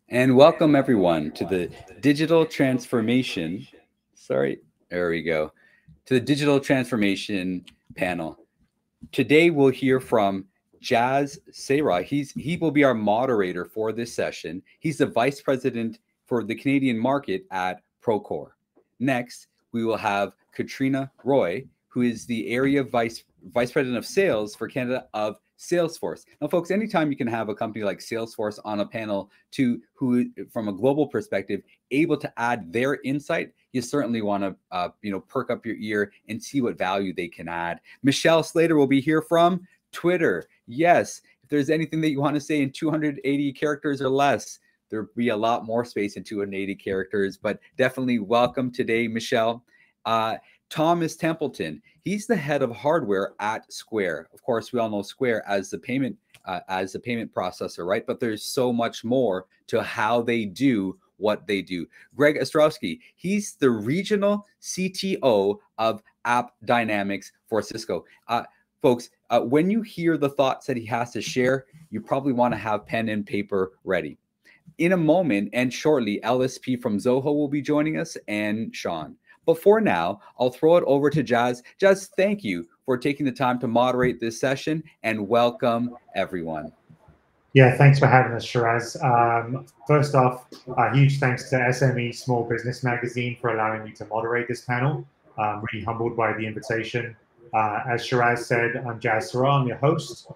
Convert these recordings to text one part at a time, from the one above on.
And welcome everyone to the digital transformation. Sorry, there we go. To the digital transformation panel. Today we'll hear from Jazz Sarah. He will be our moderator for this session. He's the vice president for the Canadian market at Procore. Next, we will have Katrina Roy, who is the area vice president of sales for Canada of Salesforce. Now, folks, anytime you can have a company like Salesforce on a panel to who, from a global perspective, able to add their insight, you certainly want to, perk up your ear and see what value they can add. Michelle Slater will be here from Twitter. Yes, if there's anything that you want to say in 280 characters or less, there'll be a lot more space in 280 characters, but definitely welcome today, Michelle. Thomas Templeton, he's the head of hardware at Square. Of course, we all know Square as the payment processor, right? But there's so much more to how they do what they do. Greg Ostrowski, he's the regional CTO of App Dynamics for Cisco. Folks, when you hear the thoughts that he has to share, you probably want to have pen and paper ready. In a moment and shortly, LSP from Zoho will be joining us and Sean. But for now, I'll throw it over to Jazz. Jazz, thank you for taking the time to moderate this session and welcome everyone. Yeah, thanks for having us, Shiraz. First off, huge thanks to SME Small Business Magazine for allowing me to moderate this panel. I'm really humbled by the invitation. As Shiraz said, I'm Jazz Sarah, I'm your host.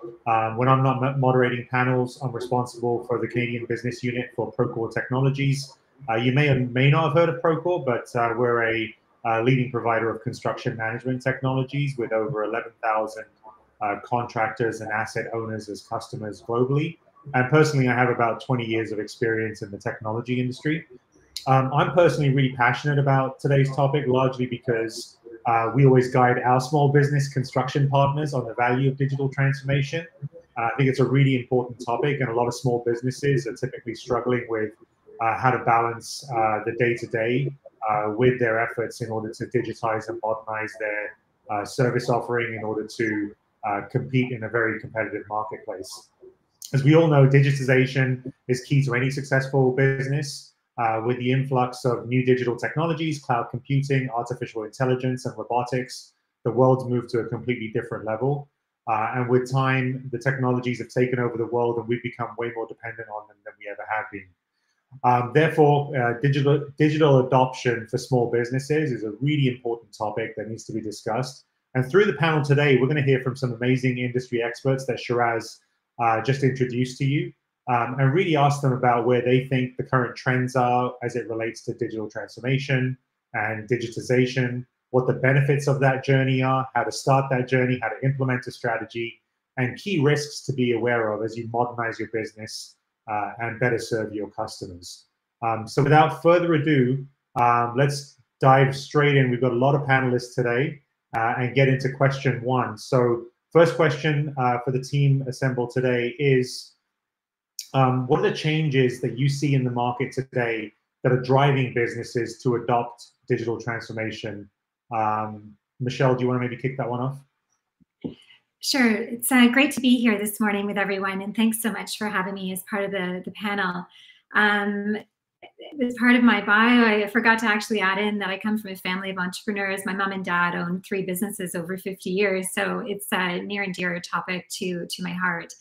When I'm not moderating panels, I'm responsible for the Canadian business unit for Procore Technologies. You may or may not have heard of Procore, but we're a leading provider of construction management technologies with over 11,000 contractors and asset owners as customers globally. And personally, I have about 20 years of experience in the technology industry. I'm personally really passionate about today's topic, largely because we always guide our small business construction partners on the value of digital transformation. I think it's a really important topic, and a lot of small businesses are typically struggling with how to balance the day-to-day with their efforts in order to digitize and modernize their service offering in order to compete in a very competitive marketplace. As we all know, digitization is key to any successful business. With the influx of new digital technologies, cloud computing, artificial intelligence, and robotics, the world's moved to a completely different level. And with time, the technologies have taken over the world, and we've become way more dependent on them than we ever have been. Therefore, digital adoption for small businesses is a really important topic that needs to be discussed. And through the panel today, we're going to hear from some amazing industry experts that Shiraz just introduced to you, and really ask them about where they think the current trends are as it relates to digital transformation and digitization, what the benefits of that journey are, how to start that journey, how to implement a strategy, and key risks to be aware of as you modernize your business and better serve your customers. So without further ado, let's dive straight in. We've got a lot of panelists today and get into question one. So first question for the team assembled today is, what are the changes that you see in the market today that are driving businesses to adopt digital transformation? Michelle, do you want to maybe kick that one off? Sure. It's great to be here this morning with everyone, and thanks so much for having me as part of the panel. As part of my bio, I forgot to actually add in that I come from a family of entrepreneurs. My mom and dad own 3 businesses over 50 years, so it's a near and dear topic to my heart.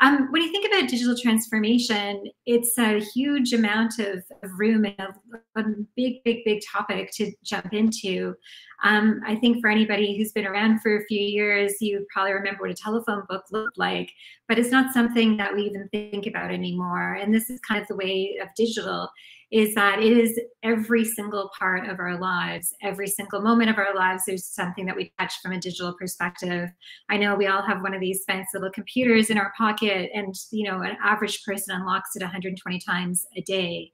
When you think about digital transformation, it's a huge amount of room and a big topic to jump into. I think for anybody who's been around for a few years, you probably remember what a telephone book looked like, but it's not something that we even think about anymore. And this is kind of the way of digital, is that it is every single part of our lives, every single moment of our lives. There's something that we touch from a digital perspective. I know we all have one of these fancy little computers in our pocket, and an average person unlocks it 120 times a day.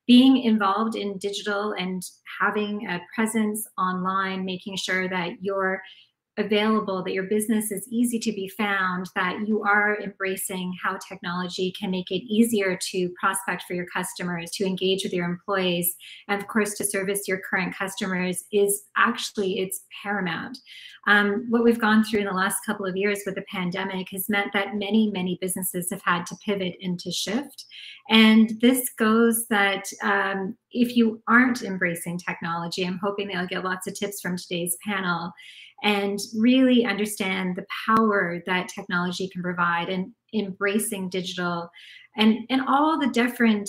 Being involved in digital and having a presence online, making sure that you're available, that your business is easy to be found, that you are embracing how technology can make it easier to prospect for your customers, to engage with your employees, and of course to service your current customers is actually, it's paramount. What we've gone through in the last couple of years with the pandemic has meant that many, many businesses have had to pivot and to shift. And this goes that if you aren't embracing technology, I'm hoping that you'll get lots of tips from today's panel and really understand the power that technology can provide and embracing digital and all the different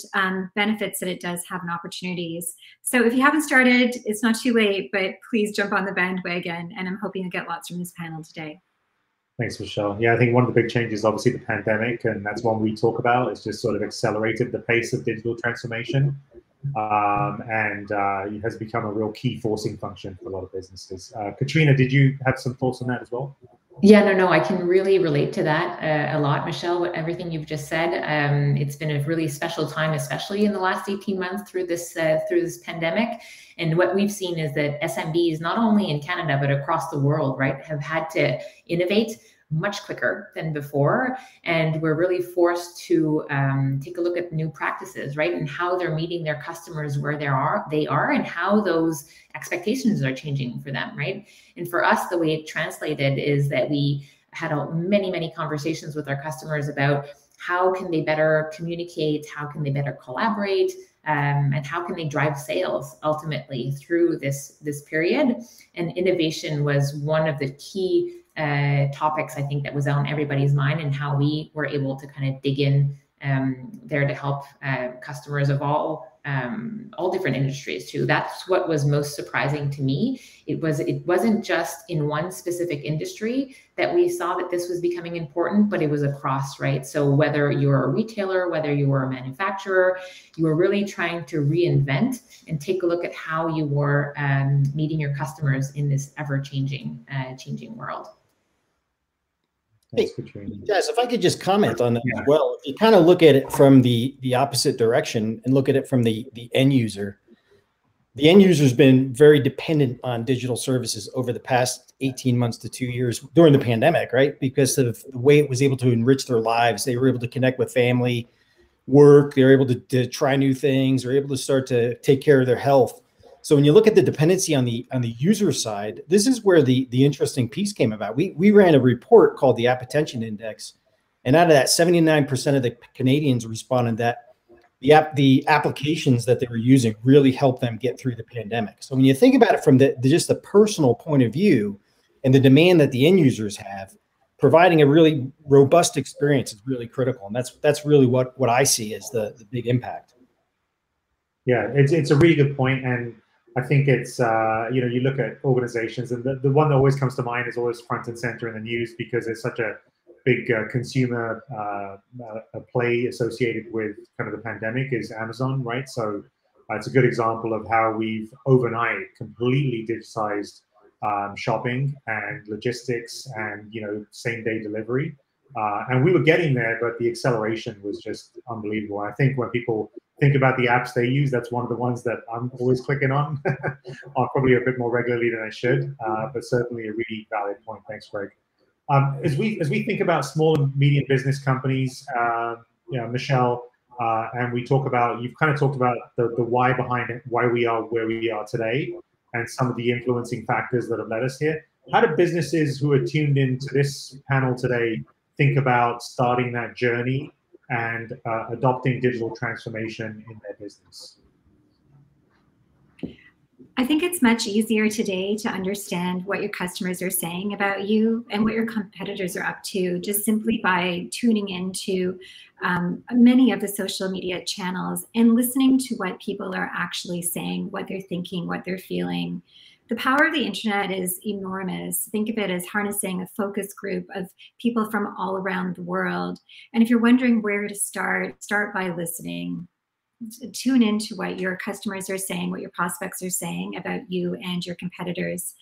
benefits that it does have and opportunities. So if you haven't started, it's not too late, but please jump on the bandwagon, and I'm hoping to get lots from this panel today. Thanks, Michelle. Yeah, I think one of the big changes, obviously, the pandemic, and that's one we talk about. It's just sort of accelerated the pace of digital transformation, and it has become a real key forcing function for a lot of businesses. Katrina, did you have some thoughts on that as well? Yeah, no, I can really relate to that a lot, Michelle, with everything you've just said. It's been a really special time, especially in the last 18 months through this pandemic. And what we've seen is that SMBs, not only in Canada, but across the world, right, have had to innovate much quicker than before. And we're really forced to take a look at new practices, right? And how they're meeting their customers where they are and how those expectations are changing for them, right? And for us, the way it translated is that we had many, many conversations with our customers about how can they better communicate, how can they better collaborate, and how can they drive sales ultimately through this period. And innovation was one of the key topics, I think, that was on everybody's mind, and how we were able to kind of dig in there to help customers of all different industries too. That's what was most surprising to me. It wasn't just in one specific industry that we saw that this was becoming important, but it was across, right? So whether you're a retailer, whether you were a manufacturer, you were really trying to reinvent and take a look at how you were meeting your customers in this ever-changing world. Hey, guys, if I could just comment on that as well. If you kind of look at it from the opposite direction and look at it from the end user, the end user has been very dependent on digital services over the past 18 months to 2 years during the pandemic, right? Because of the way it was able to enrich their lives. They were able to connect with family, work, they were able to try new things, they were able to start to take care of their health. So when you look at the dependency on the user side, this is where the interesting piece came about. We ran a report called the App Attention Index, and out of that, 79% of the Canadians responded that the applications that they were using really helped them get through the pandemic. So when you think about it from just the personal point of view and the demand that the end users have, providing a really robust experience is really critical, and that's really what I see as the big impact. Yeah, it's a really good point, and I think it's, you look at organizations, and the one that always comes to mind is always front and center in the news because it's such a big consumer play associated with kind of the pandemic is Amazon, right? So it's a good example of how we've overnight completely digitized shopping and logistics and, same day delivery. And we were getting there, but the acceleration was just unbelievable. I think when people think about the apps they use, that's one of the ones that I'm always clicking on, probably a bit more regularly than I should, but certainly a really valid point. Thanks, Greg. As we think about small and medium business companies, Michelle, and you've kind of talked about the why behind it, why we are where we are today, and some of the influencing factors that have led us here. How do businesses who are tuned into this panel today think about starting that journey and adopting digital transformation in their business? I think it's much easier today to understand what your customers are saying about you and what your competitors are up to, just simply by tuning into many of the social media channels and listening to what people are actually saying, what they're thinking, what they're feeling. The power of the internet is enormous. Think of it as harnessing a focus group of people from all around the world. And if you're wondering where to start by listening. Tune into what your customers are saying, what your prospects are saying about you and your competitors.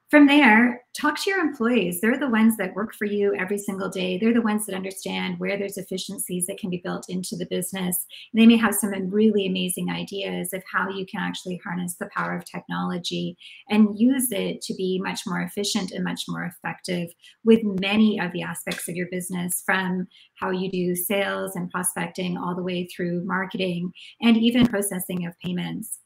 From there, talk to your employees. They're the ones that work for you every single day. They're the ones that understand where there's efficiencies that can be built into the business. They may have some really amazing ideas of how you can actually harness the power of technology and use it to be much more efficient and much more effective with many of the aspects of your business, from how you do sales and prospecting all the way through marketing and even processing of payments.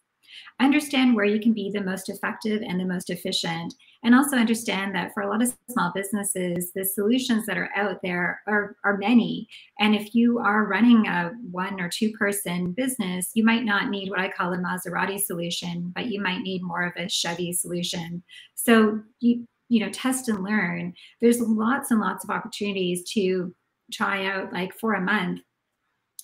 Understand where you can be the most effective and the most efficient, and also understand that for a lot of small businesses, the solutions that are out there are many. And if you are running a 1 or 2 person business, you might not need what I call a Maserati solution, but you might need more of a Chevy solution. So you test and learn. There's lots and lots of opportunities to try out, like for a month,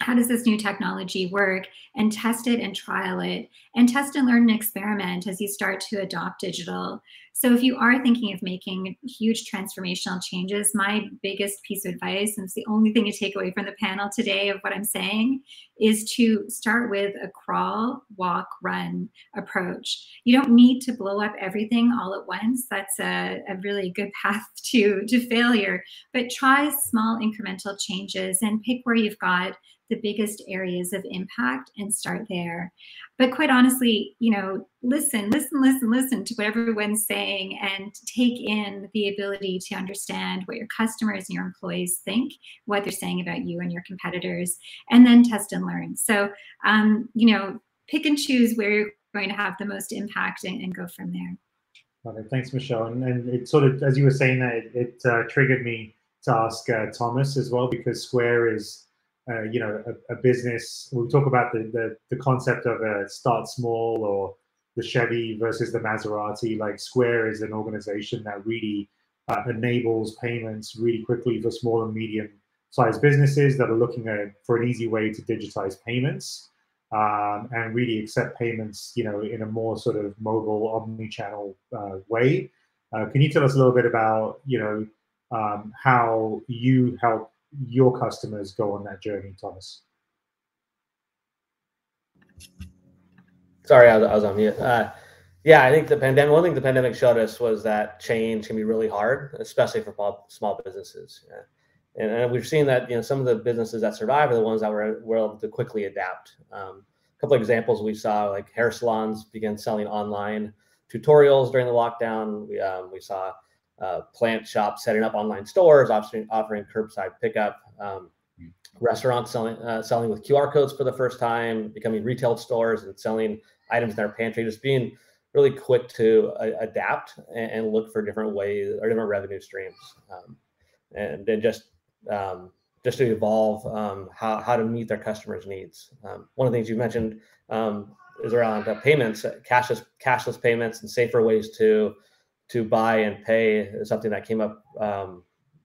how does this new technology work, and test it and trial it, and test and learn and experiment as you start to adopt digital. So if you are thinking of making huge transformational changes, my biggest piece of advice, and it's the only thing to take away from the panel today of what I'm saying, is to start with a crawl, walk, run approach. You don't need to blow up everything all at once. That's a really good path to failure. But try small incremental changes and pick where you've got the biggest areas of impact and start there. But quite honestly, listen to what everyone's saying and take in the ability to understand what your customers and your employees think, what they're saying about you and your competitors, and then test and learn. So, pick and choose where you're going to have the most impact and go from there. Thanks, Michelle. And it sort of, as you were saying that, it triggered me to ask Thomas as well, because Square is a business. We talk about the concept of a start small, or the Chevy versus the Maserati. Like, Square is an organization that really enables payments really quickly for small and medium-sized businesses that are looking for an easy way to digitize payments and really accept payments, in a more sort of mobile, omni-channel way. Can you tell us a little bit about, how you help your customers go on that journey, Thomas? Sorry, I was on mute. Yeah, I think one thing the pandemic showed us was that change can be really hard, especially for small businesses. And we've seen that some of the businesses that survive are the ones that were able to quickly adapt. A couple of examples we saw, like hair salons began selling online tutorials during the lockdown. We saw plant shops setting up online stores, offering curbside pickup, restaurants selling with QR codes for the first time, becoming retail stores and selling items in their pantry, just being really quick to adapt and look for different ways or different revenue streams, and then just to evolve how to meet their customers' needs. One of the things you mentioned is around payments, cashless payments, and safer ways to buy and pay is something that came up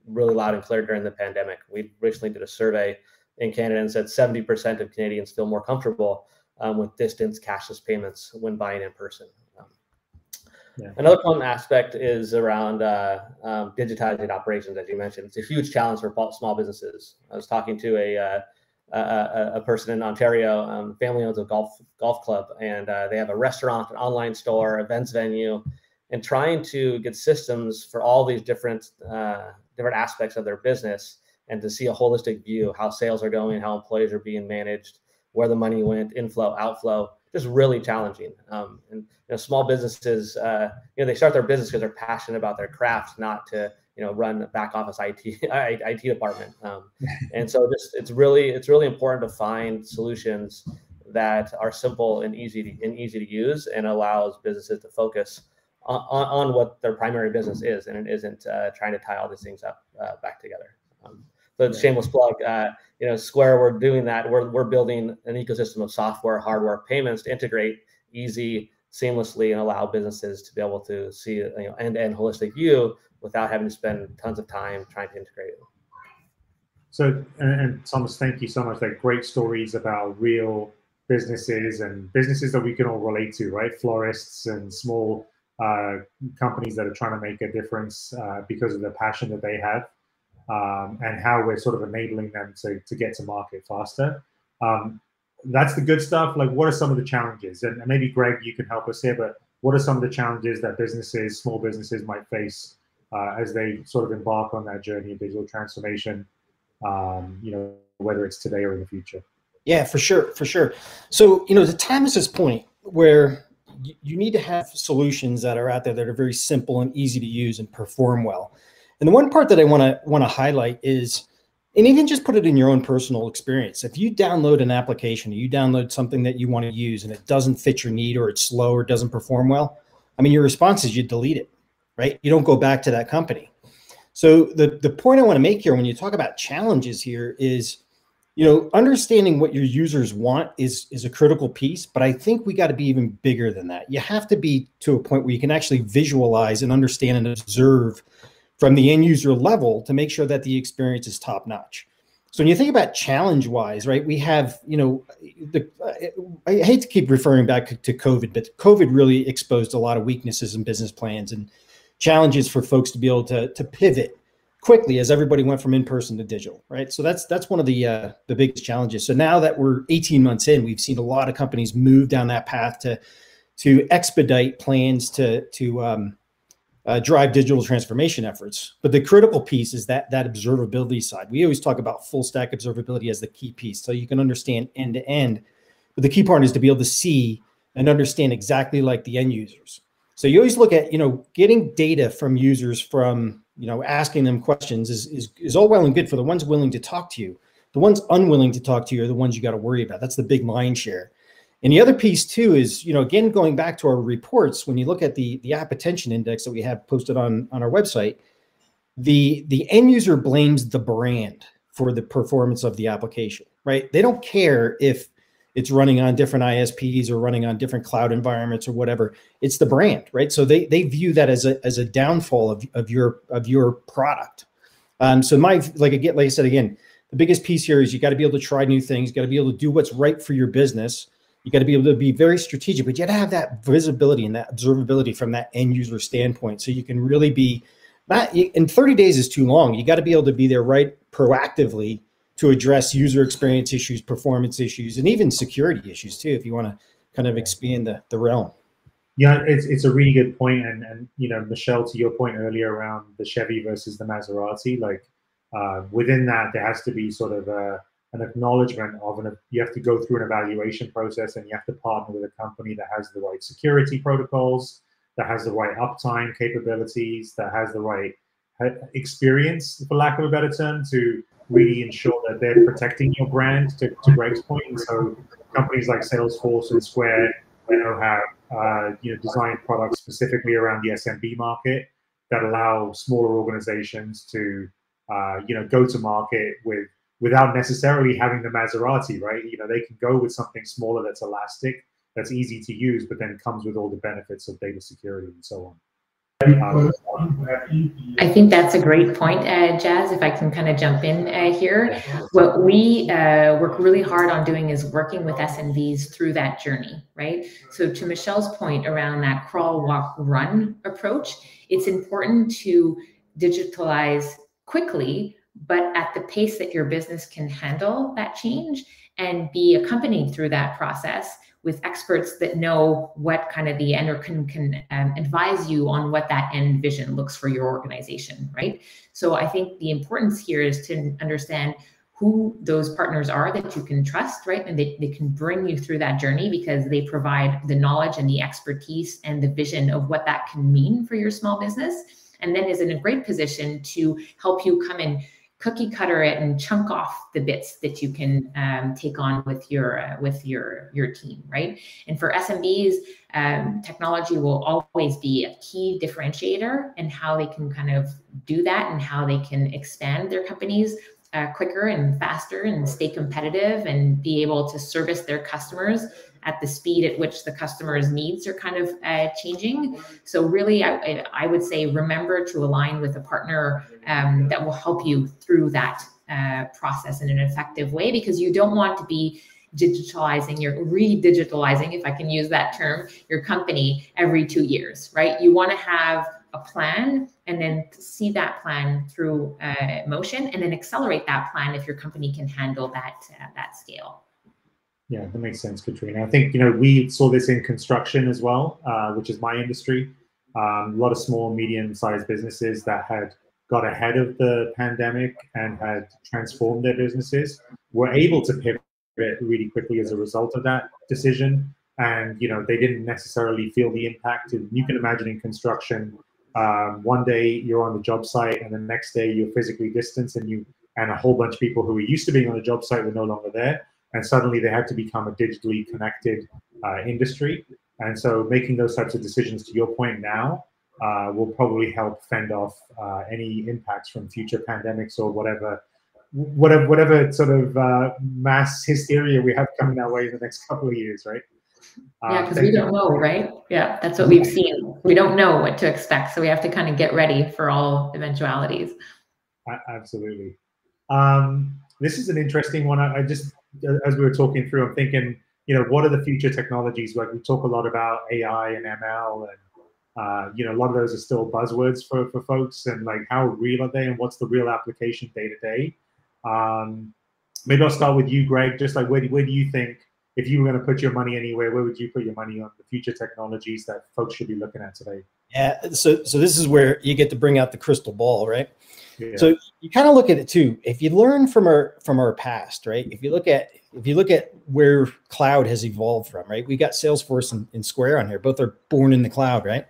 really loud and clear during the pandemic. We recently did a survey in Canada and said 70% of Canadians feel more comfortable with distance cashless payments when buying in person. Another common aspect is around digitizing operations, as you mentioned. It's a huge challenge for small businesses. I was talking to a person in Ontario, family owns a golf club, and they have a restaurant, an online store, events venue, and trying to get systems for all these different aspects of their business, and to see a holistic view of how sales are going, how employees are being managed, where the money went, inflow, outflow, just really challenging. And small businesses, they start their business because they're passionate about their craft, not to run the back office IT department. And so it's really important to find solutions that are simple and easy to use, and allows businesses to focus on what their primary business is, and it isn't trying to tie all these things up back together. So shameless plug, Square, we're doing that. We're building an ecosystem of software, hardware, payments to integrate easy, seamlessly, and allow businesses to be able to see end-to-end holistic view without having to spend tons of time trying to integrate it. So, and Thomas, thank you so much. Like, great stories about real businesses and businesses that we can all relate to, right? Florists and small companies that are trying to make a difference because of the passion that they have, and how we're sort of enabling them to get to market faster. That's the good stuff. Like, what are some of the challenges? And maybe Greg, you can help us here, but what are some of the challenges that small businesses might face as they sort of embark on that journey of digital transformation, whether it's today or in the future? Yeah, for sure, for sure. So, the time is this point where you need to have solutions that are out there that are very simple and easy to use and perform well. And the one part that I want to highlight is, and even just put it in your own personal experience. If you download an application, or you download something that you want to use and it doesn't fit your need, or it's slow, or doesn't perform well, I mean, your response is you delete it, right? You don't go back to that company. So the point I want to make here when you talk about challenges here is, understanding what your users want is a critical piece, but I think we got to be even bigger than that. You have to be to a point where you can actually visualize and understand and observe from the end user level to make sure that the experience is top notch. So when you think about challenge wise, right, we have, I hate to keep referring back to COVID, but COVID really exposed a lot of weaknesses in business plans and challenges for folks to be able to pivot quickly as everybody went from in-person to digital, right? So that's one of the biggest challenges. So now that we're 18 months in, we've seen a lot of companies move down that path to expedite plans to drive digital transformation efforts. But the critical piece is that observability side. We always talk about full stack observability as the key piece, so you can understand end to end. But the key part is to be able to see and understand exactly like the end users. So you always look at, getting data from users from, asking them questions is all well and good for the ones willing to talk to you. The ones unwilling to talk to you are the ones you got to worry about. That's the big mind share. And the other piece too is, again, going back to our reports, when you look at the app attention index that we have posted on our website, the end user blames the brand for the performance of the application, right? They don't care if it's running on different ISPs or running on different cloud environments or whatever. It's the brand, right? So they view that as a downfall of your product. So like I said again, the biggest piece here is you got to be able to try new things. You got to be able to do what's right for your business. You got to be able to be very strategic, but you got to have that visibility and that observability from that end user standpoint, so you can really be not. And 30 days is too long. You got to be able to be there right proactively to address user experience issues, performance issues, and even security issues too, if you want to kind of expand the realm. Yeah, it's a really good point. And Michelle, to your point earlier around the Chevy versus the Maserati, like within that, there has to be sort of an acknowledgement of you have to go through an evaluation process, and you have to partner with a company that has the right security protocols, that has the right uptime capabilities, that has the right experience, for lack of a better term, to really ensure that they're protecting your brand, to Greg's point. And so companies like Salesforce and Square, have designed products specifically around the SMB market that allow smaller organizations to go to market without necessarily having the Maserati, right? They can go with something smaller that's elastic, that's easy to use, but then comes with all the benefits of data security and so on. I think that's a great point, Jazz, if I can kind of jump in here. What we work really hard on doing is working with SMBs through that journey, right? So to Michelle's point around that crawl, walk, run approach, it's important to digitalize quickly, but at the pace that your business can handle that change, and be accompanied through that process with experts that know what kind of the end, or can advise you on what that end vision looks for your organization, right? So I think the importance here is to understand who those partners are that you can trust, right? And they can bring you through that journey because they provide the knowledge and the expertise and the vision of what that can mean for your small business, and then is in a great position to help you come in, cookie cutter it and chunk off the bits that you can take on with your team, right? And for SMBs, technology will always be a key differentiator in how they can kind of do that and how they can expand their companies quicker and faster and stay competitive and be able to service their customers at the speed at which the customer's needs are kind of changing. So really, I would say remember to align with a partner that will help you through that process in an effective way, because you don't want to be re-digitalizing, if I can use that term, your company every 2 years, right? You want to have a plan and then see that plan through motion, and then accelerate that plan if your company can handle that scale. Yeah, that makes sense, Katrina. I think, we saw this in construction as well, which is my industry. A lot of small, medium-sized businesses that had got ahead of the pandemic and had transformed their businesses were able to pivot really quickly as a result of that decision. And, they didn't necessarily feel the impact. And you can imagine in construction, one day you're on the job site and the next day you're physically distanced, and a whole bunch of people who were used to being on the job site were no longer there. And suddenly they had to become a digitally connected industry. And so making those types of decisions, to your point now, will probably help fend off any impacts from future pandemics or whatever sort of mass hysteria we have coming our way in the next couple of years, right? Yeah, because we don't know, right? Yeah, that's what we've seen. We don't know what to expect, so we have to kind of get ready for all eventualities. Absolutely. This is an interesting one. I just, as we were talking through, I'm thinking, what are the future technologies? Like, we talk a lot about AI and ML, and a lot of those are still buzzwords for folks. And like, how real are they, and what's the real application day to day? Maybe I'll start with you, Greg. Just like, where do you think, if you were going to put your money anywhere, where would you put your money on the future technologies that folks should be looking at today? Yeah, so this is where you get to bring out the crystal ball, right? Yeah. So you kind of look at it too. If you learn from our past, right? If you look at where cloud has evolved from, right? We got Salesforce and Square on here. Both are born in the cloud, right?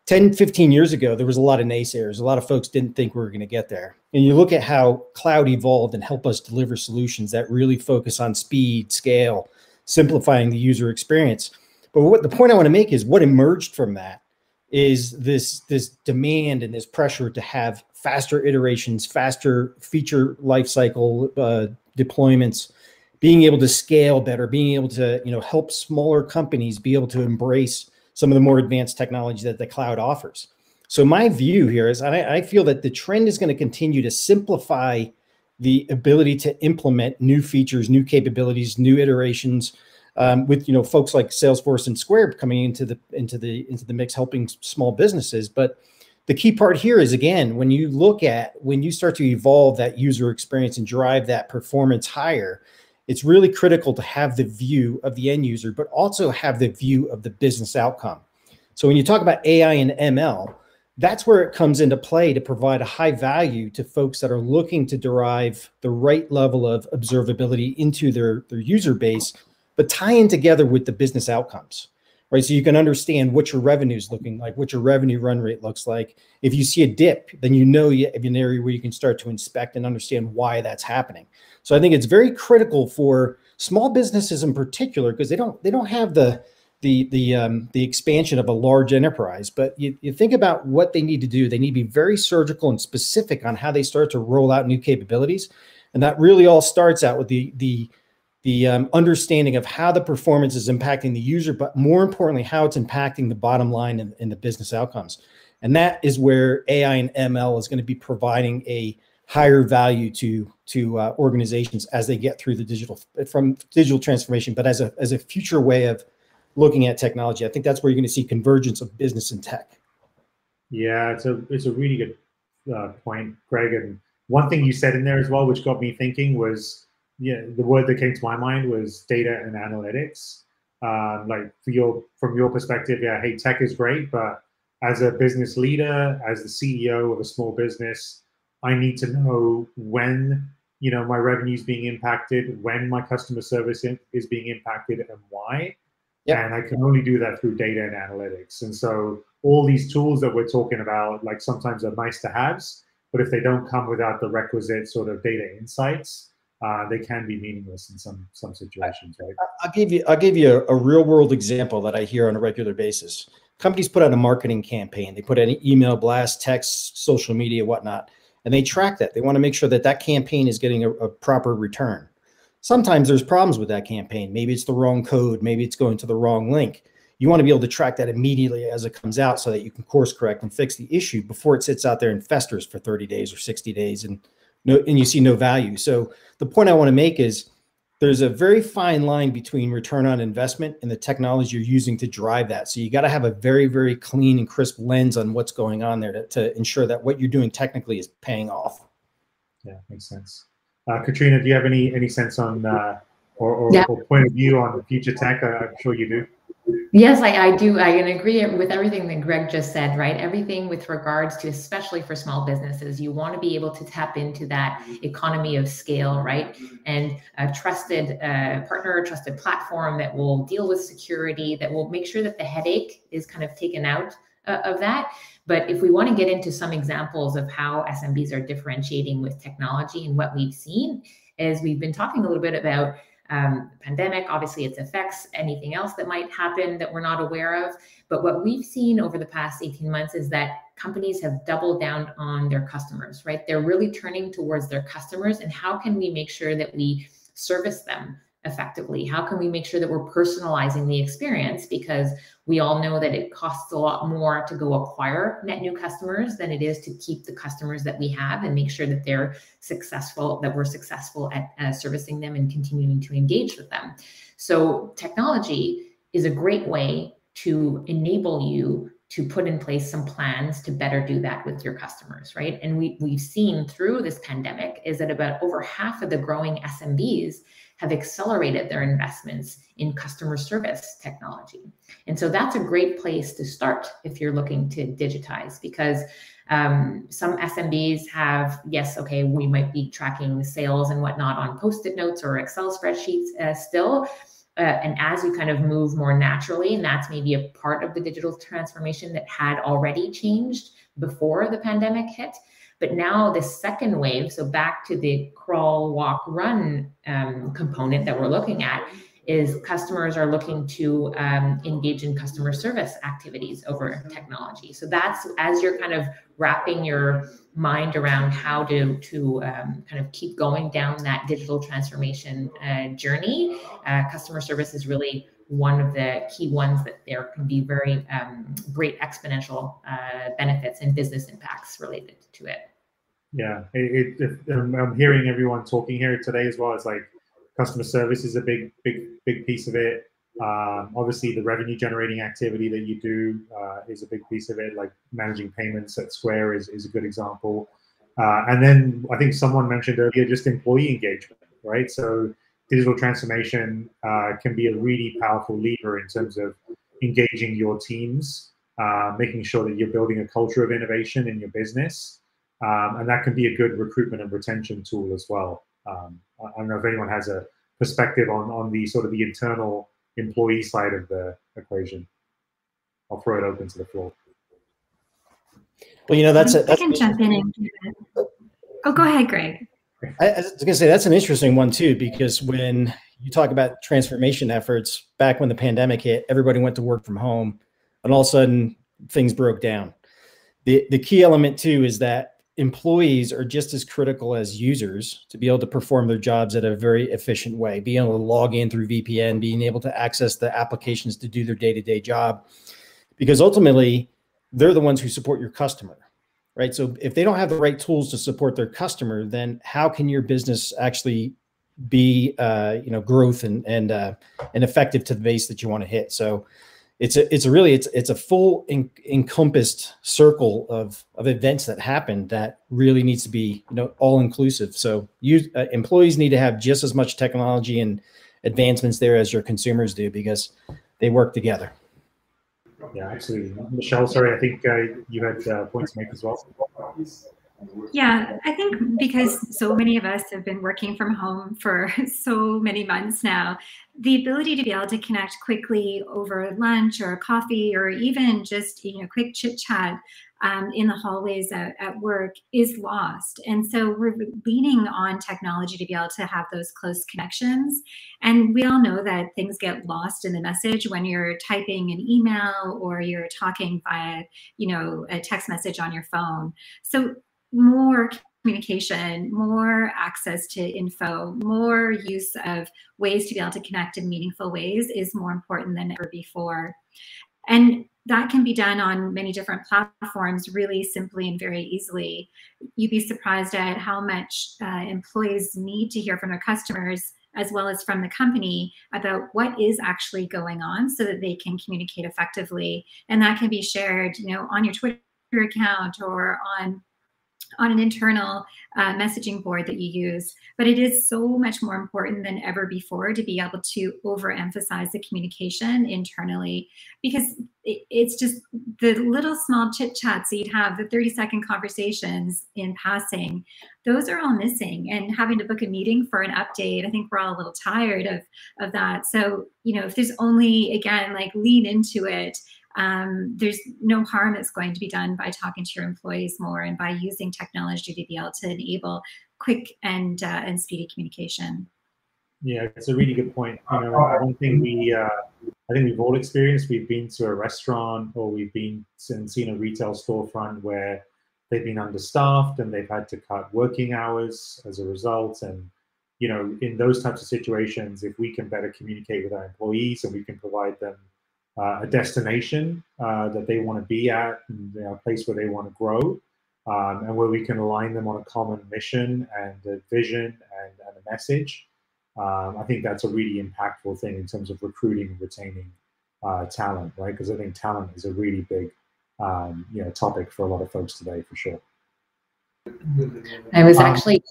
10, 15 years ago, there was a lot of naysayers. A lot of folks didn't think we were going to get there. And you look at how cloud evolved and help us deliver solutions that really focus on speed, scale, simplifying the user experience. But the point I want to make is what emerged from that is this demand and this pressure to have faster iterations, faster feature lifecycle deployments, being able to scale better, being able to help smaller companies be able to embrace some of the more advanced technology that the cloud offers. So my view here is I feel that the trend is going to continue to simplify the ability to implement new features, new capabilities, new iterations, with folks like Salesforce and Square coming into the mix, helping small businesses. But the key part here is, again, when you start to evolve that user experience and drive that performance higher, it's really critical to have the view of the end user, but also have the view of the business outcome. So when you talk about AI and ML, that's where it comes into play to provide a high value to folks that are looking to derive the right level of observability into their user base, but tie in together with the business outcomes, right? So you can understand what your revenue is looking like, what your revenue run rate looks like. If you see a dip, then you have an area where you can start to inspect and understand why that's happening. So I think it's very critical for small businesses in particular, because they don't have the expansion of a large enterprise. But you think about what they need to do. They need to be very surgical and specific on how they start to roll out new capabilities, and that really all starts out with the understanding of how the performance is impacting the user, but more importantly, how it's impacting the bottom line and the business outcomes. And that is where AI and ML is going to be providing a higher value to organizations as they get through the digital transformation, but as a future way of looking at technology. I think that's where you're going to see convergence of business and tech. Yeah, it's a really good point, Greg. And one thing you said in there as well, which got me thinking, was the word that came to my mind was data and analytics. Like from your perspective, hey, tech is great, but as a business leader, as the CEO of a small business, I need to know when my revenue is being impacted, when my customer service is being impacted, and why. Yep. And I can only do that through data and analytics. And so all these tools that we're talking about, like, sometimes are nice to haves, but if they don't come without the requisite sort of data insights, they can be meaningless in some situations, right? I'll give you a real world example that I hear on a regular basis. Companies put out a marketing campaign. They put out an email blast, text, social media, whatnot, and they track that. They want to make sure that that campaign is getting a proper return. Sometimes there's problems with that campaign. Maybe it's the wrong code. Maybe it's going to the wrong link. You want to be able to track that immediately as it comes out so that you can course correct and fix the issue before it sits out there and festers for 30 days or 60 days and you see no value. So the point I want to make is there's a very fine line between return on investment and the technology you're using to drive that. So you got to have a very, very clean and crisp lens on what's going on there to ensure that what you're doing technically is paying off. Yeah, makes sense. Katrina, do you have any sense on or point of view on future tech? I'm sure you do. Yes, I do. I can agree with everything that Greg just said, right? Everything with regards to, especially for small businesses, you want to be able to tap into that economy of scale, right? And a trusted partner, a trusted platform that will deal with security, that will make sure that the headache is kind of taken out of that. But if we want to get into some examples of how SMBs are differentiating with technology, and what we've seen is we've been talking a little bit about pandemic, obviously its effects, anything else that might happen that we're not aware of. But what we've seen over the past 18 months is that companies have doubled down on their customers, right? They're really turning towards their customers, and how can we make sure that we service them effectively? How can we make sure that we're personalizing the experience? Because we all know that it costs a lot more to go acquire net new customers than it is to keep the customers that we have and make sure that they're successful, that we're successful at servicing them and continuing to engage with them. So technology is a great way to enable you to put in place some plans to better do that with your customers, right? And we've seen through this pandemic is that about over half of the growing SMBs have accelerated their investments in customer service technology. And so that's a great place to start if you're looking to digitize, because some SMBs have, yes, okay, we might be tracking sales and whatnot on Post-it notes or Excel spreadsheets still. And as you kind of move more naturally, and that's maybe a part of the digital transformation that had already changed before the pandemic hit. But now the second wave, so back to the crawl, walk, run component that we're looking at, is customers are looking to engage in customer service activities over technology. So that's, as you're kind of wrapping your mind around how to kind of keep going down that digital transformation journey, customer service is really one of the key ones that there can be very great exponential benefits and business impacts related to it. Yeah, I'm hearing everyone talking here today as well. It's like customer service is a big piece of it. Obviously, the revenue generating activity that you do is a big piece of it. Like managing payments at Square is a good example. And then I think someone mentioned earlier just employee engagement, right? So digital transformation can be a really powerful lever in terms of engaging your teams, making sure that you're building a culture of innovation in your business. And that can be a good recruitment and retention tool as well. I don't know if anyone has a perspective on the sort of the internal employee side of the equation. I'll throw it open to the floor. Well, you know, I can jump in and give it. Oh, go ahead, Greg. I was going to say that's an interesting one too, because when you talk about transformation efforts, back when the pandemic hit, everybody went to work from home, and all of a sudden things broke down. The key element too is that employees are just as critical as users to be able to perform their jobs at a very efficient way, being able to log in through VPN, being able to access the applications to do their day-to-day job, because ultimately they're the ones who support your customer, right? So if they don't have the right tools to support their customer, then how can your business actually be, growth and effective to the base that you want to hit? So it's a full encompassed circle of events that happen that really needs to be, all inclusive. So employees need to have just as much technology and advancements there as your consumers do, because they work together. Yeah, absolutely. Michelle, sorry, I think you had points to make as well. Yeah, I think because so many of us have been working from home for so many months now, the ability to be able to connect quickly over lunch or coffee, or even just quick chit chat in the hallways at work is lost. And so we're leaning on technology to be able to have those close connections. And we all know that things get lost in the message when you're typing an email or you're talking via a text message on your phone. So more communication, more access to info, more use of ways to be able to connect in meaningful ways is more important than ever before. And that can be done on many different platforms really simply and very easily. You'd be surprised at how much employees need to hear from their customers as well as from the company about what is actually going on so that they can communicate effectively. And that can be shared, on your Twitter account or on on an internal messaging board that you use. But it is so much more important than ever before to be able to overemphasize the communication internally, because it's just the little small chit chats that you'd have, the 30-second conversations in passing, those are all missing. And having to book a meeting for an update, I think we're all a little tired of that. So, you know, if there's only, again, like lean into it, there's no harm that's going to be done by talking to your employees more and by using technology to be able to enable quick and speedy communication. Yeah, it's a really good point. You know, one thing I think we've all experienced, we've been to a restaurant or we've been and seen a retail storefront where they've been understaffed and they've had to cut working hours as a result. And, you know, in those types of situations, if we can better communicate with our employees and we can provide them a destination that they want to be at, and, you know, a place where they want to grow, and where we can align them on a common mission and a vision and a message. I think that's a really impactful thing in terms of recruiting and retaining talent, right? Because I think talent is a really big, you know, topic for a lot of folks today, for sure. I was actually,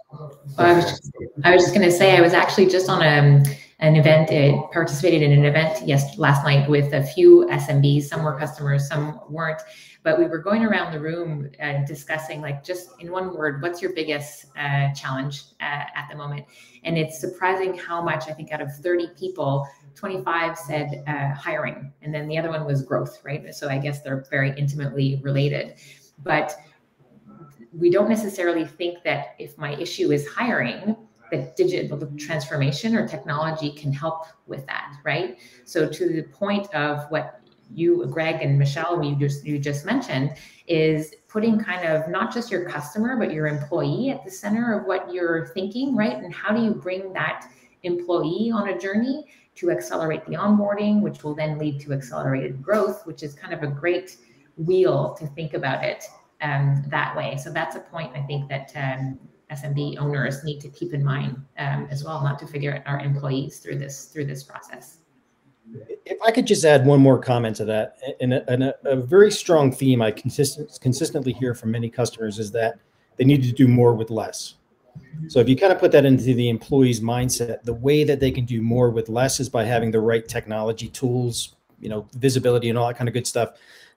I was just going to say, I was actually just on an event, participated in an event last night with a few SMBs. Some were customers, some weren't, but we were going around the room discussing, like, just in one word, what's your biggest challenge at the moment? And it's surprising how much, I think out of 30 people, 25 said hiring, and then the other one was growth, right? So I guess they're very intimately related. But we don't necessarily think that if my issue is hiring, that digital transformation or technology can help with that, right? So to the point of what you, Greg and Michelle, you just mentioned, is putting kind of not just your customer, but your employee at the center of what you're thinking, right? And how do you bring that employee on a journey to accelerate the onboarding, which will then lead to accelerated growth, which is kind of a great wheel to think about it that way. So that's a point I think that SMB owners need to keep in mind as well, not to figure out our employees through this process. If I could just add one more comment to that, and a very strong theme I consistently hear from many customers is that they need to do more with less. So if you kind of put that into the employee's mindset, the way that they can do more with less is by having the right technology tools, you know, visibility and all that kind of good stuff,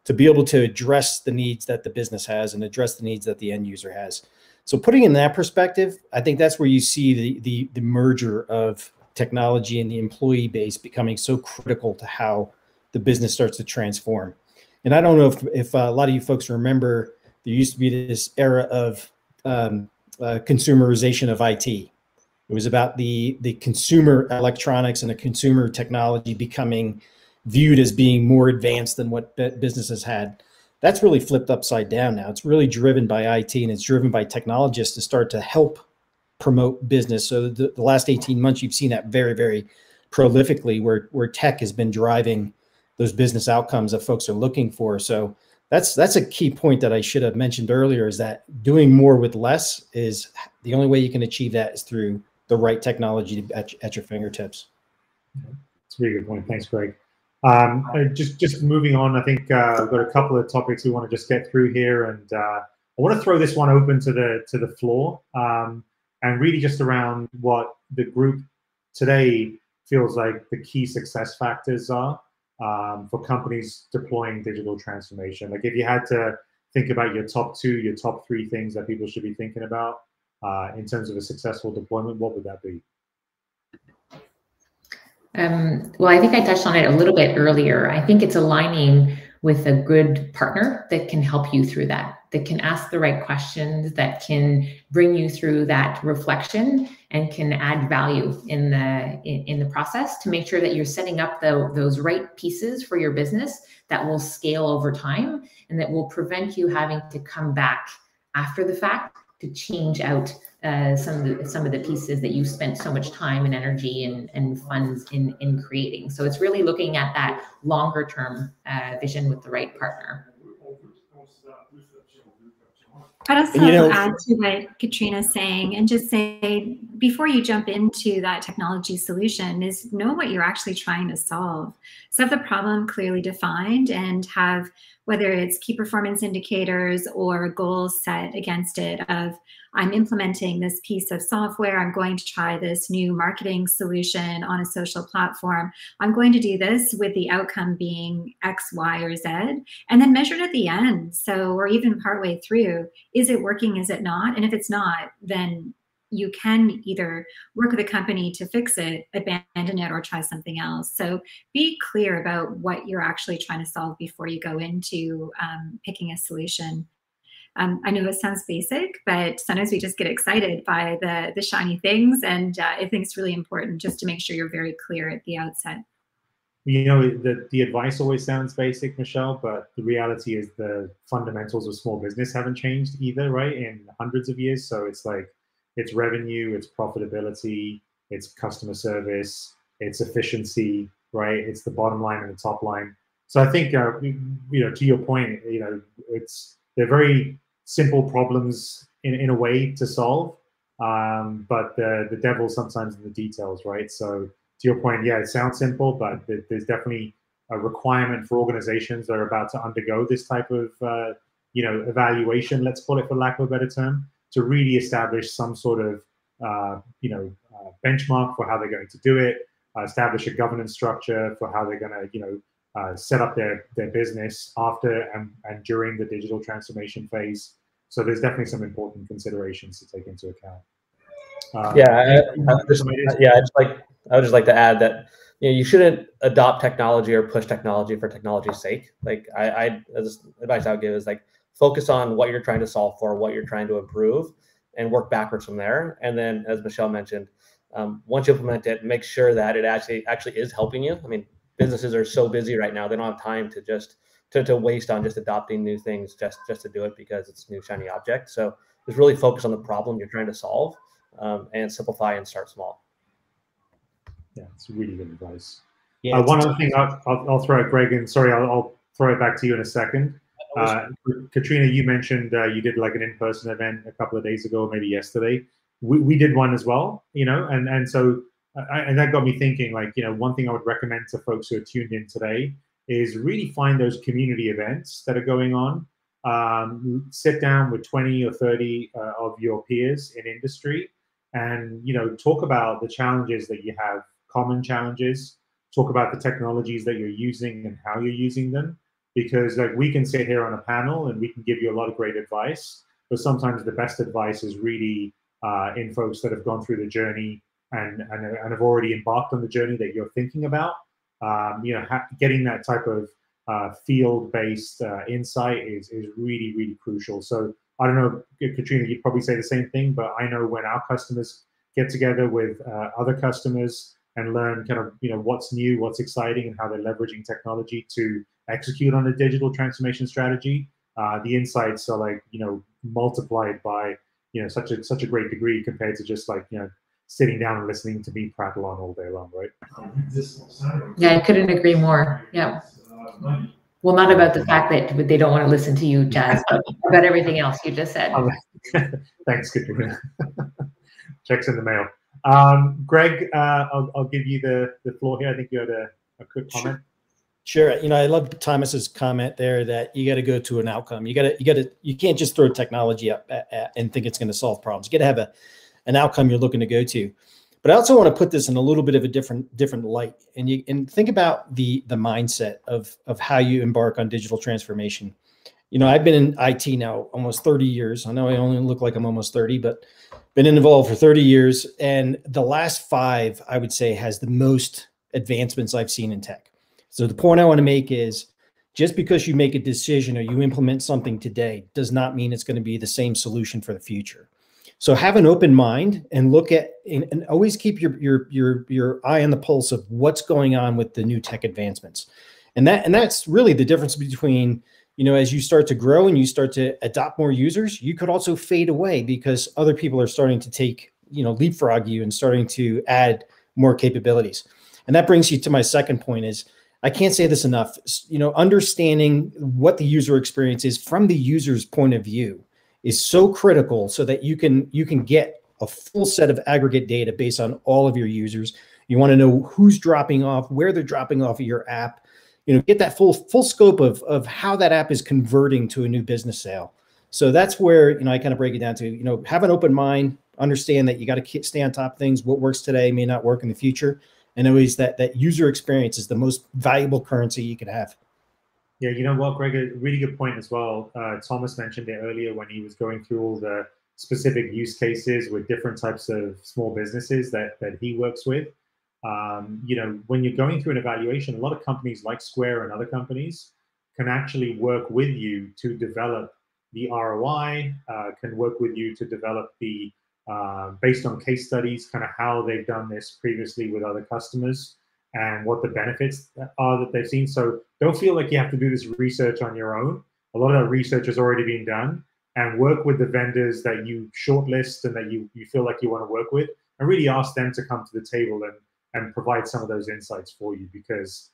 to be able to address the needs that the business has and address the needs that the end user has. So putting in that perspective, I think that's where you see the merger of technology and the employee base becoming so critical to how the business starts to transform. And I don't know if a lot of you folks remember, there used to be this era of consumerization of IT. It was about the consumer electronics and the consumer technology becoming viewed as being more advanced than what businesses had. That's really flipped upside down now. It's really driven by IT, and it's driven by technologists to start to help promote business. So the last 18 months, you've seen that very, very prolifically, where tech has been driving those business outcomes that folks are looking for. So that's a key point that I should have mentioned earlier, is that doing more with less is the only way you can achieve that is through the right technology at your fingertips. That's a really good point. Thanks, Greg. Just moving on, I think we've got a couple of topics we want to just get through here, and I want to throw this one open to the floor, and really just around what the group today feels like the key success factors are for companies deploying digital transformation. Like, if you had to think about your top 2, your top 3 things that people should be thinking about in terms of a successful deployment, what would that be? Well, I think I touched on it a little bit earlier. I think it's aligning with a good partner that can help you through that can ask the right questions, that can bring you through that reflection, and can add value in the process to make sure that you're setting up those right pieces for your business that will scale over time, and that will prevent you having to come back after the fact to change out some of the pieces that you spent so much time and energy and funds in creating. So it's really looking at that longer term vision with the right partner. I'd also add to what Katrina's saying and just say, before you jump into that technology solution, is know what you're actually trying to solve. So have the problem clearly defined and have, whether it's key performance indicators or goals set against it of, I'm implementing this piece of software, I'm going to try this new marketing solution on a social platform. I'm going to do this with the outcome being X, Y, or Z, and then measure it at the end. So, or even partway through, is it working, is it not? And if it's not, then you can either work with a company to fix it, abandon it, or try something else. So be clear about what you're actually trying to solve before you go into picking a solution. I know it sounds basic, but sometimes we just get excited by the shiny things, and I think it's really important just to make sure you're very clear at the outset. You know, the advice always sounds basic, Michelle, but the reality is the fundamentals of small business haven't changed either, right, in hundreds of years. So it's like, it's revenue, it's profitability, it's customer service, it's efficiency, right? It's the bottom line and the top line. So I think, you know, to your point, you know, they're very simple problems in a way to solve, but the devil's sometimes in the details, right? So to your point, yeah, it sounds simple, but there's definitely a requirement for organizations that are about to undergo this type of, you know, evaluation, let's call it for lack of a better term, to really establish some sort of, you know, benchmark for how they're going to do it, establish a governance structure for how they're going to, you know, set up their business after and during the digital transformation phase. So there's definitely some important considerations to take into account. I would just like to add that, you know, you shouldn't adopt technology or push technology for technology's sake. Like as advice I would give is like, focus on what you're trying to solve for, what you're trying to improve, and work backwards from there. And then, as Michelle mentioned, once you implement it, make sure that it actually is helping you. I mean, businesses are so busy right now; they don't have time to just to waste on just adopting new things just to do it because it's a new shiny object. So just really focus on the problem you're trying to solve, and simplify and start small. Yeah, it's really good advice. Yeah, one other thing I'll throw at Greg, and sorry, I'll throw it back to you in a second. Katrina, you mentioned you did like an in-person event a couple of days ago, maybe yesterday. We did one as well, you know, and so and that got me thinking, like, you know, one thing I would recommend to folks who are tuned in today is really find those community events that are going on. Sit down with 20 or 30 of your peers in industry, and, you know, talk about the challenges that you have, common challenges. Talk about the technologies that you're using and how you're using them. Because like we can sit here on a panel and we can give you a lot of great advice, but sometimes the best advice is really in folks that have gone through the journey and have already embarked on the journey that you're thinking about. You know, getting that type of field-based insight is really, really crucial. So I don't know, Katrina, you'd probably say the same thing, but I know when our customers get together with other customers and learn kind of, you know, what's new, what's exciting, and how they're leveraging technology to execute on a digital transformation strategy, the insights are like, you know, multiplied by, you know, such a great degree compared to just like, you know, sitting down and listening to me prattle on all day long, right? Yeah, I couldn't agree more. Yeah. Well, not about the fact that they don't want to listen to you, Jazz, but about everything else you just said. Thanks, Katrina. Checks in the mail. Greg, I'll give you the floor here. I think you had a quick comment. Sure. You know, I love Thomas's comment there that you got to go to an outcome. You can't just throw technology up and think it's going to solve problems. You got to have an outcome you're looking to go to. But I also want to put this in a little bit of a different light, and think about the mindset of how you embark on digital transformation. You know, I've been in IT now almost 30 years. I know I only look like I'm almost 30, but been involved for 30 years. And the last 5, I would say, has the most advancements I've seen in tech. So the point I want to make is, just because you make a decision or you implement something today does not mean it's going to be the same solution for the future. So have an open mind and look at and always keep your eye on the pulse of what's going on with the new tech advancements. And that's really the difference between, you know, as you start to grow and you start to adopt more users, you could also fade away because other people are starting to take, you know, leapfrog you and starting to add more capabilities. And that brings you to my second point is, I can't say this enough, you know, understanding what the user experience is from the user's point of view is so critical, so that you can get a full set of aggregate data based on all of your users. You want to know who's dropping off, where they're dropping off of your app, get that full scope of how that app is converting to a new business sale. So that's where, I kind of break it down to, have an open mind, understand that you got to stay on top of things. What works today may not work in the future. And always that user experience is the most valuable currency you could have. Yeah, you know what, Greg, a really good point as well. Thomas mentioned it earlier when he was going through all the specific use cases with different types of small businesses that he works with. When you're going through an evaluation, a lot of companies like Square and other companies can actually work with you to develop the ROI, can work with you to develop the, based on case studies, kind of how they've done this previously with other customers and what the benefits are that they've seen. So don't feel like you have to do this research on your own. A lot of that research has already been done, and work with the vendors that you shortlist and that you feel like you want to work with, and really ask them to come to the table and provide some of those insights for you, because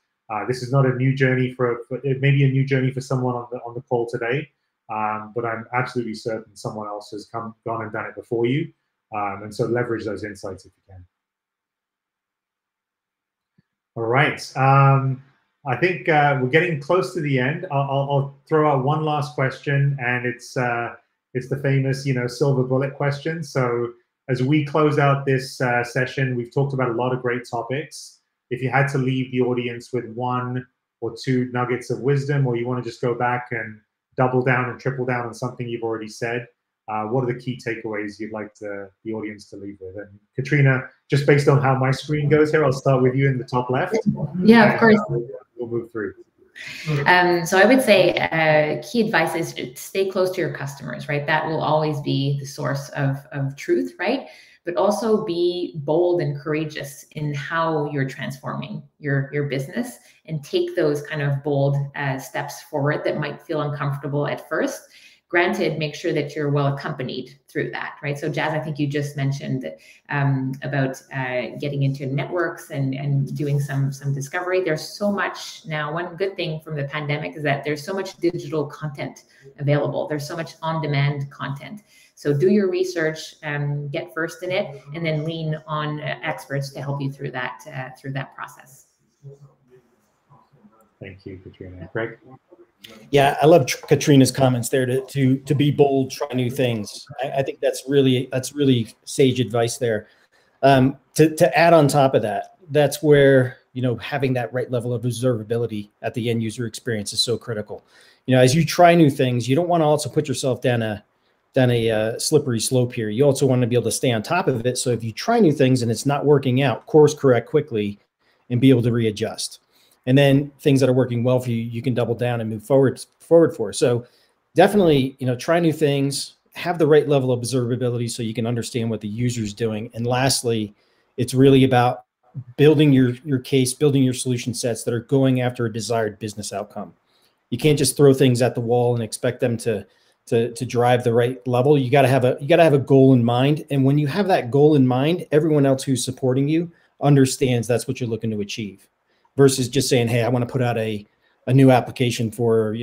this is not a new journey it may be a new journey for someone on the call today, but I'm absolutely certain someone else has gone and done it before you, and so leverage those insights if you can. All right, I think we're getting close to the end. I'll throw out one last question, and it's the famous silver bullet question. So as we close out this session, we've talked about a lot of great topics. If you had to leave the audience with one or two nuggets of wisdom, or you want to just go back and double down and triple down on something you've already said, what are the key takeaways you'd like the audience to leave with? And Katrina, just based on how my screen goes here, I'll start with you in the top left. Yeah, of course. We'll move through. So I would say key advice is to stay close to your customers, right? That will always be the source of truth, right? But also be bold and courageous in how you're transforming your business, and take those kind of bold steps forward that might feel uncomfortable at first. Granted, make sure that you're well accompanied through that, right? So Jazz, I think you just mentioned about getting into networks and doing some discovery. There's so much now. One good thing from the pandemic is that there's so much digital content available. There's so much on-demand content. So do your research, get first in it, and then lean on experts to help you through that process. Thank you, Katrina. Greg? Yeah, I love Katrina's comments there to be bold, try new things. I think that's really sage advice there. To add on top of that, that's where having that right level of observability at the end user experience is so critical. As you try new things, you don't want to also put yourself down a slippery slope here. You also want to be able to stay on top of it. So if you try new things and it's not working out, course correct quickly and be able to readjust. And then things that are working well for you, you can double down and move forward for. So definitely, try new things, have the right level of observability so you can understand what the user's doing. And lastly, it's really about building your case, building your solution sets that are going after a desired business outcome. You can't just throw things at the wall and expect them to drive the right level. You got to have a goal in mind. And when you have that goal in mind, everyone else who's supporting you understands that's what you're looking to achieve, versus just saying, hey, I want to put out a new application for,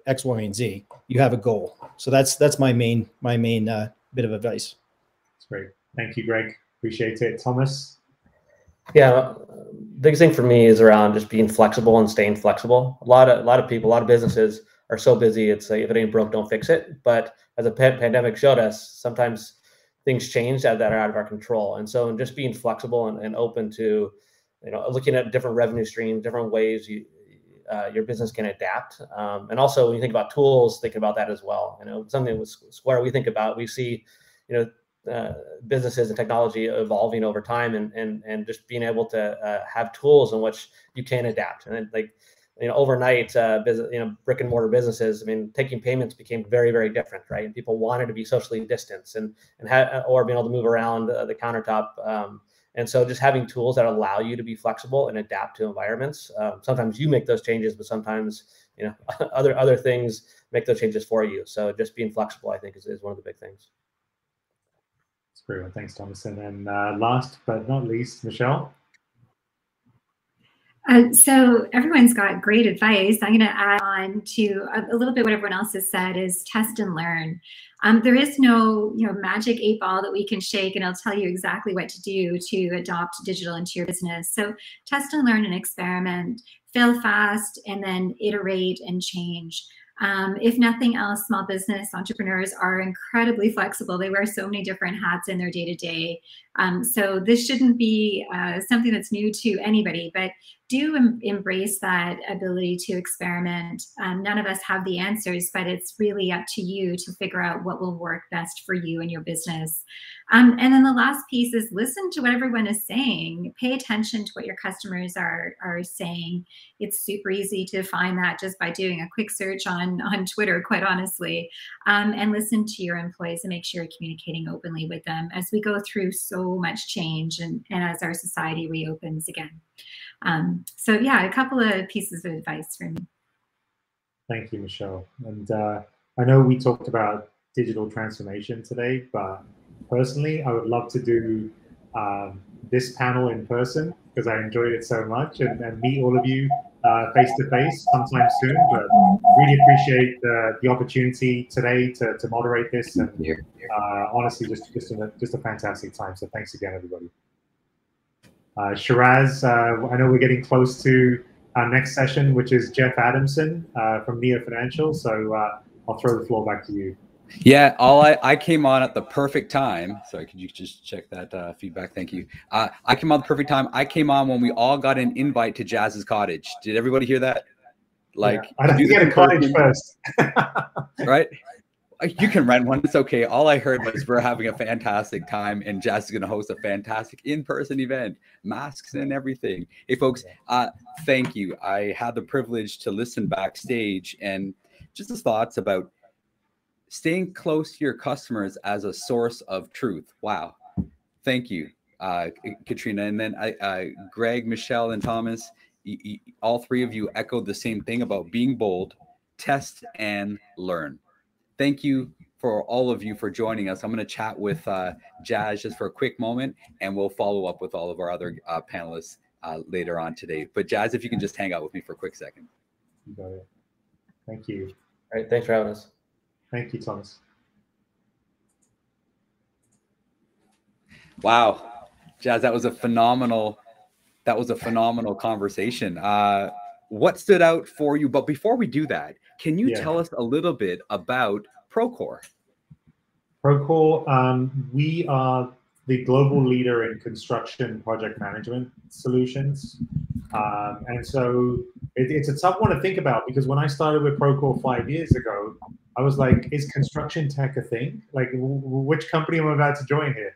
X, Y, and Z. You have a goal. So that's my main bit of advice. That's great. Thank you, Greg. Appreciate it. Thomas? Yeah, biggest thing for me is around just being flexible and staying flexible. A lot of people, a lot of businesses are so busy. It's like, if it ain't broke, don't fix it. But as the pandemic showed us, sometimes things change that are out of our control. And so just being flexible and open to, looking at different revenue streams, different ways your business can adapt. And also when you think about tools, think about that as well. Something with Square we see, businesses and technology evolving over time, and just being able to have tools in which you can adapt. And overnight, brick and mortar businesses, taking payments became very, very different, right? And people wanted to be socially distanced or being able to move around the countertop. And so just having tools that allow you to be flexible and adapt to environments. Sometimes you make those changes, but sometimes, other things make those changes for you. So just being flexible, I think, is one of the big things. That's great. Well, thanks, Thomas. And then last but not least, Michelle. So everyone's got great advice. I'm going to add on to a little bit what everyone else has said is test and learn. There is no magic 8-ball that we can shake and it'll tell you exactly what to do to adopt digital into your business. So test and learn and experiment, fail fast, and then iterate and change. If nothing else, small business entrepreneurs are incredibly flexible. They wear so many different hats in their day-to-day. So this shouldn't be something that's new to anybody, but do embrace that ability to experiment. None of us have the answers, but it's really up to you to figure out what will work best for you and your business. And then the last piece is listen to what everyone is saying. Pay attention to what your customers are saying. It's super easy to find that just by doing a quick search on Twitter, quite honestly. And listen to your employees and make sure you're communicating openly with them as we go through so much change and as our society reopens again. So yeah, a couple of pieces of advice from me. Thank you, Michelle. And I know we talked about digital transformation today, but personally, I would love to do this panel in person because I enjoyed it so much and meet all of you face to face sometime soon. But really appreciate the opportunity today to moderate this, and honestly, just a fantastic time. So thanks again, everybody. Shiraz, I know we're getting close to our next session, which is Jeff Adamson from Neo Financial. So I'll throw the floor back to you. Yeah, I came on at the perfect time. Sorry, could you just check that feedback? Thank you. I came on at the perfect time. I came on when we all got an invite to Jazz's cottage. Did everybody hear that? Like, yeah, I have to get a cottage first. Right? You can rent one. It's okay. All I heard was we're having a fantastic time and Jazz is going to host a fantastic in-person event, masks and everything. Hey, folks, thank you. I had the privilege to listen backstage and just the thoughts about staying close to your customers as a source of truth. Wow. Thank you, Katrina. And then Greg, Michelle, and Thomas, all three of you echoed the same thing about being bold, test, and learn. Thank you for all of you for joining us. I'm going to chat with Jazz just for a quick moment, and we'll follow up with all of our other panelists later on today. But Jazz, if you can just hang out with me for a quick second. You got it. Thank you. All right, thanks for having us. Thank you, Thomas. Wow, Jazz, that was a phenomenal conversation. What stood out for you? But before we do that, can you tell us a little bit about Procore? Procore, we are the global leader in construction project management solutions. And so it's a tough one to think about because when I started with Procore 5 years ago, I was like, is construction tech a thing? Like, which company am I about to join here?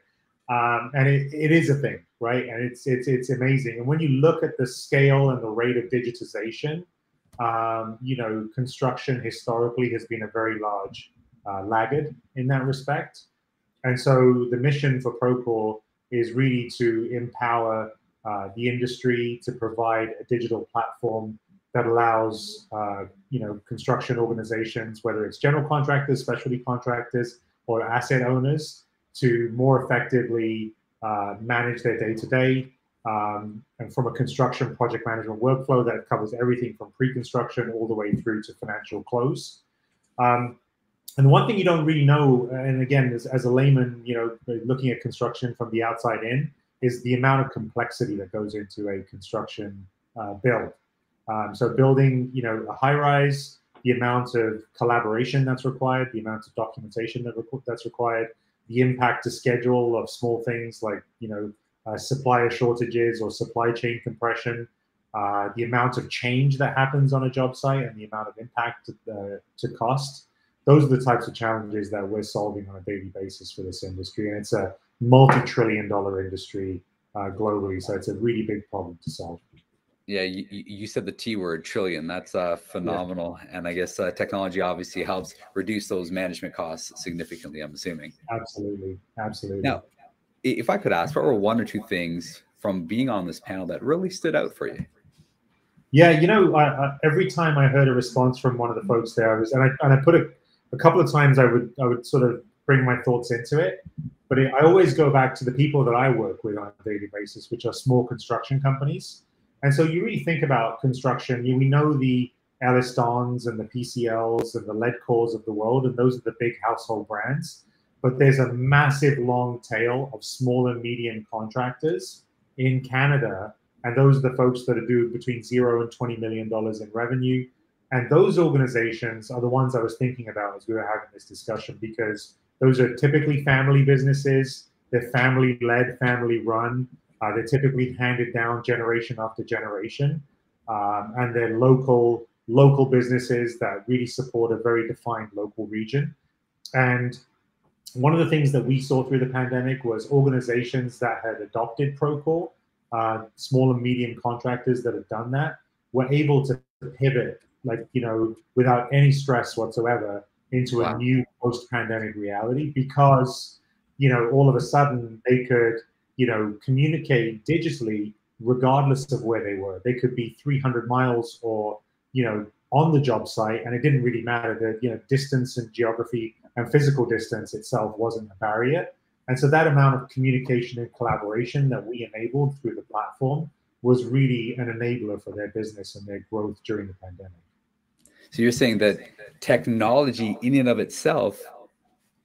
And it is a thing, right? And it's amazing. And when you look at the scale and the rate of digitization, construction historically has been a very large laggard in that respect. And so the mission for Procore is really to empower the industry to provide a digital platform that allows construction organizations, whether it's general contractors, specialty contractors, or asset owners, to more effectively manage their day-to-day. And from a construction project management workflow that covers everything from pre-construction all the way through to financial close. And the one thing you don't really know, and again, as a layman, looking at construction from the outside in, is the amount of complexity that goes into a construction build. So building, a high-rise, the amount of collaboration that's required, the amount of documentation that's required, the impact to schedule of small things like, supplier shortages or supply chain compression, the amount of change that happens on a job site and the amount of impact to cost. Those are the types of challenges that we're solving on a daily basis for this industry. And it's a multi-trillion-dollar industry globally. So it's a really big problem to solve. Yeah, you said the T word, trillion. That's phenomenal. Yeah. And I guess technology obviously helps reduce those management costs significantly, I'm assuming. Absolutely. Absolutely. Now, if I could ask, what were one or two things from being on this panel that really stood out for you? Yeah, every time I heard a response from one of the folks there, I put a couple of times I would sort of bring my thoughts into it, but I always go back to the people that I work with on a daily basis, which are small construction companies. And so you really think about construction, we know the Elistons and the PCLs and the Ledcors of the world, and those are the big household brands. But there's a massive long tail of small and medium contractors in Canada, and those are the folks that are doing between $0 and $20 million in revenue. And those organizations are the ones I was thinking about as we were having this discussion, because those are typically family businesses. They're family-led, family-run. They're typically handed down generation after generation, and they're local businesses that really support a very defined local region. And one of the things that we saw through the pandemic was organizations that had adopted Procore, small and medium contractors that have done that, were able to pivot, like, without any stress whatsoever, into a new post-pandemic reality, because, all of a sudden they could, communicate digitally regardless of where they were. They could be 300 miles or, on the job site, and it didn't really matter. The, distance and geography and physical distance itself wasn't a barrier. And so that amount of communication and collaboration that we enabled through the platform was really an enabler for their business and their growth during the pandemic. So you're saying that technology in and of itself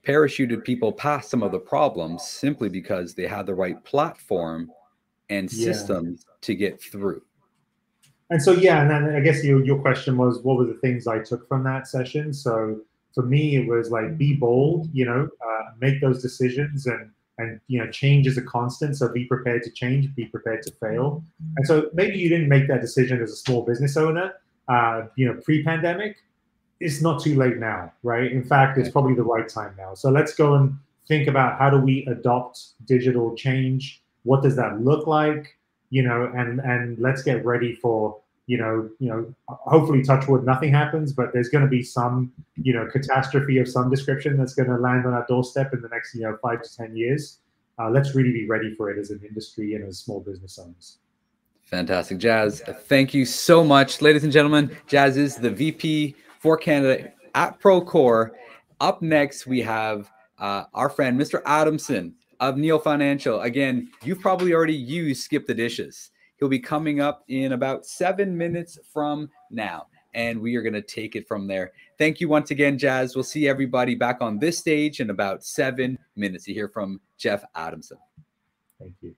parachuted people past some of the problems simply because they had the right platform and systems to get through. And so, and then I guess your question was, what were the things I took from that session? So for me, it was like, be bold, make those decisions, and change is a constant. So be prepared to change, be prepared to fail. And so maybe you didn't make that decision as a small business owner, pre-pandemic. It's not too late now, right? In fact, it's probably the right time now. So let's go and think about, how do we adopt digital change? What does that look like? And let's get ready for, hopefully, touch wood, nothing happens, but there's going to be some, catastrophe of some description that's going to land on our doorstep in the next, 5 to 10 years. Let's really be ready for it as an industry and as small business owners. Fantastic, Jas. Thank you so much. Ladies and gentlemen, Jas is the VP for Canada at Procore. Up next, we have our friend, Mr. Adamson of Neo Financial. Again, you've probably already used Skip the Dishes. He'll be coming up in about 7 minutes from now, and we are going to take it from there. Thank you once again, Jas. We'll see everybody back on this stage in about 7 minutes to hear from Jeff Adamson. Thank you.